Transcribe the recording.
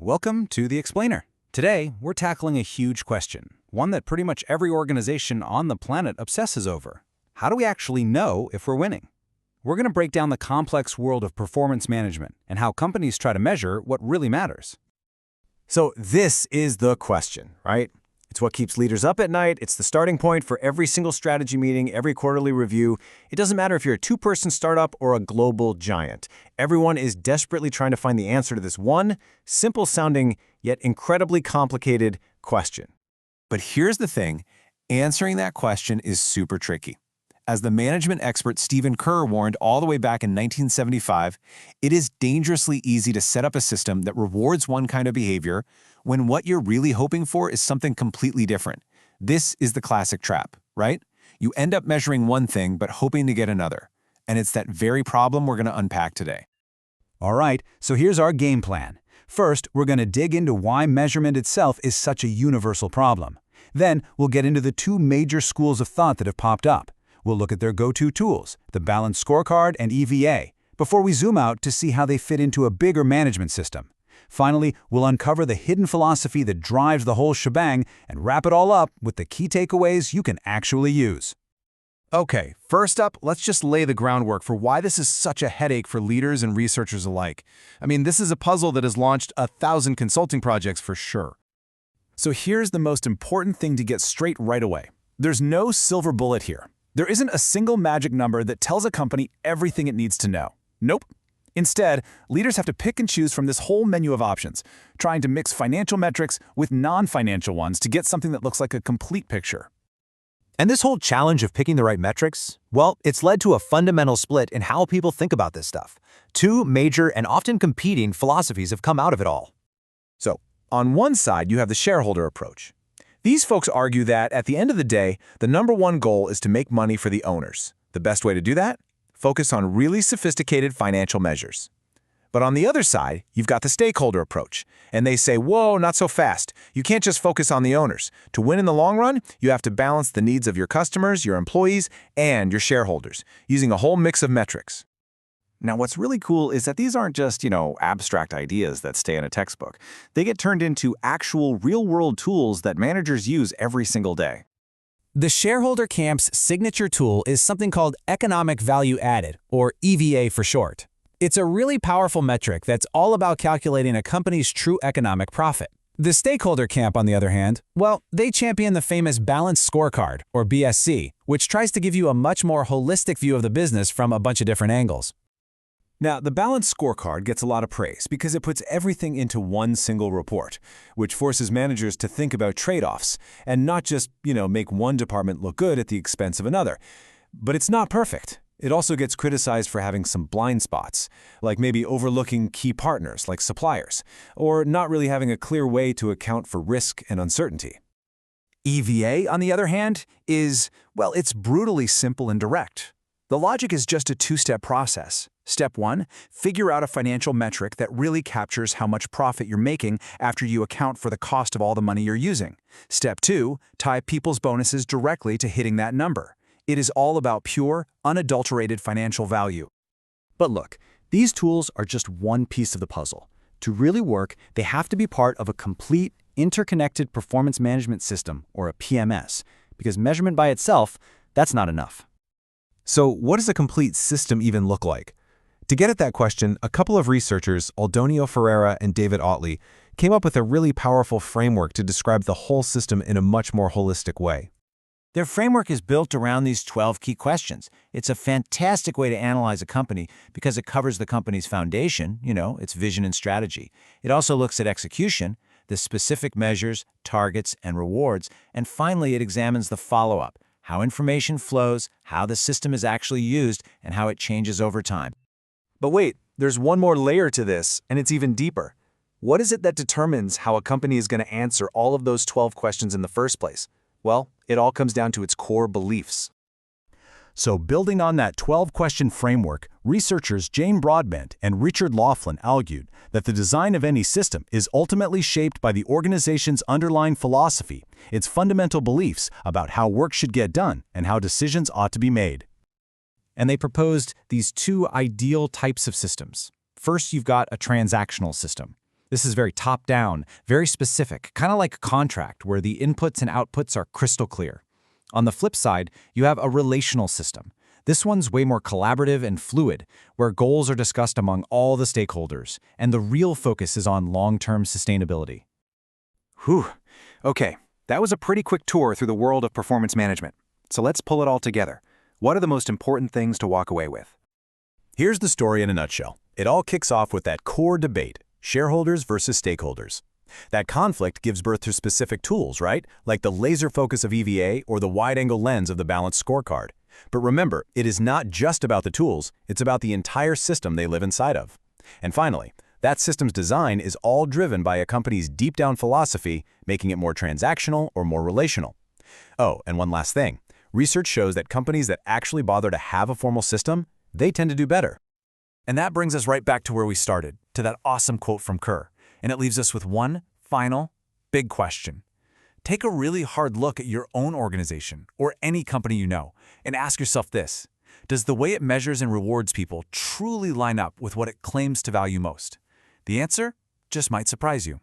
Welcome to The Explainer. Today, we're tackling a huge question, one that pretty much every organization on the planet obsesses over. How do we actually know if we're winning? We're going to break down the complex world of performance management and how companies try to measure what really matters. So this is the question, right? It's what keeps leaders up at night. It's the starting point for every single strategy meeting, every quarterly review. It doesn't matter if you're a two-person startup or a global giant. Everyone is desperately trying to find the answer to this one simple-sounding yet incredibly complicated question. But here's the thing, answering that question is super tricky. As the management expert Stephen Kerr warned all the way back in 1975, it is dangerously easy to set up a system that rewards one kind of behavior when what you're really hoping for is something completely different. This is the classic trap, right? You end up measuring one thing but hoping to get another. And it's that very problem we're going to unpack today. All right, so here's our game plan. First, we're going to dig into why measurement itself is such a universal problem. Then, we'll get into the two major schools of thought that have popped up. We'll look at their go-to tools, the Balanced Scorecard and EVA, before we zoom out to see how they fit into a bigger management system. Finally, we'll uncover the hidden philosophy that drives the whole shebang and wrap it all up with the key takeaways you can actually use. Okay, first up, let's just lay the groundwork for why this is such a headache for leaders and researchers alike. I mean, this is a puzzle that has launched 1,000 consulting projects for sure. So here's the most important thing to get straight right away. There's no silver bullet here. There isn't a single magic number that tells a company everything it needs to know. Nope. Instead, leaders have to pick and choose from this whole menu of options, trying to mix financial metrics with non-financial ones to get something that looks like a complete picture. And this whole challenge of picking the right metrics, well, it's led to a fundamental split in how people think about this stuff. Two major and often competing philosophies have come out of it all. So, on one side, you have the shareholder approach. These folks argue that, at the end of the day, the number one goal is to make money for the owners. The best way to do that? Focus on really sophisticated financial measures. But on the other side, you've got the stakeholder approach. And they say, whoa, not so fast. You can't just focus on the owners. To win in the long run, you have to balance the needs of your customers, your employees, and your shareholders, using a whole mix of metrics. Now, what's really cool is that these aren't just, abstract ideas that stay in a textbook. They get turned into actual real-world tools that managers use every single day. The shareholder camp's signature tool is something called economic value added, or EVA for short. It's a really powerful metric that's all about calculating a company's true economic profit. The stakeholder camp, on the other hand, well, they champion the famous Balanced Scorecard, or BSC, which tries to give you a much more holistic view of the business from a bunch of different angles. Now, the Balanced Scorecard gets a lot of praise because it puts everything into one single report, which forces managers to think about trade-offs and not just, make one department look good at the expense of another. But it's not perfect. It also gets criticized for having some blind spots, like maybe overlooking key partners like suppliers, or not really having a clear way to account for risk and uncertainty. EVA, on the other hand, it's brutally simple and direct. The logic is just a two-step process. Step 1, figure out a financial metric that really captures how much profit you're making after you account for the cost of all the money you're using. Step 2, tie people's bonuses directly to hitting that number. It is all about pure, unadulterated financial value. But look, these tools are just one piece of the puzzle. To really work, they have to be part of a complete, interconnected performance management system, or a PMS, because measurement by itself, that's not enough. So what does a complete system even look like? To get at that question, a couple of researchers, Aldonio Ferreira and David Otley, came up with a really powerful framework to describe the whole system in a much more holistic way. Their framework is built around these 12 key questions. It's a fantastic way to analyze a company because it covers the company's foundation, its vision and strategy. It also looks at execution, the specific measures, targets, and rewards, and finally it examines the follow-up, how information flows, how the system is actually used, and how it changes over time. But wait, there's one more layer to this, and it's even deeper. What is it that determines how a company is going to answer all of those 12 questions in the first place? Well, it all comes down to its core beliefs. So building on that 12-question framework, researchers Jane Broadbent and Richard Laughlin argued that the design of any system is ultimately shaped by the organization's underlying philosophy, its fundamental beliefs about how work should get done and how decisions ought to be made. And they proposed these two ideal types of systems. First, you've got a transactional system. This is very top-down, very specific, kind of like a contract where the inputs and outputs are crystal clear. On the flip side, you have a relational system. This one's way more collaborative and fluid, where goals are discussed among all the stakeholders, and the real focus is on long-term sustainability. Whew. Okay, that was a pretty quick tour through the world of performance management. So let's pull it all together. What are the most important things to walk away with? Here's the story in a nutshell. It all kicks off with that core debate, shareholders versus stakeholders. That conflict gives birth to specific tools, right? Like the laser focus of EVA or the wide-angle lens of the Balanced Scorecard. But remember, it is not just about the tools, it's about the entire system they live inside of. And finally, that system's design is all driven by a company's deep-down philosophy, making it more transactional or more relational. Oh, and one last thing. Research shows that companies that actually bother to have a formal system, they tend to do better. And that brings us right back to where we started, to that awesome quote from Kerr. And it leaves us with one final, big question. Take a really hard look at your own organization or any company you know and ask yourself this: does the way it measures and rewards people truly line up with what it claims to value most? The answer just might surprise you.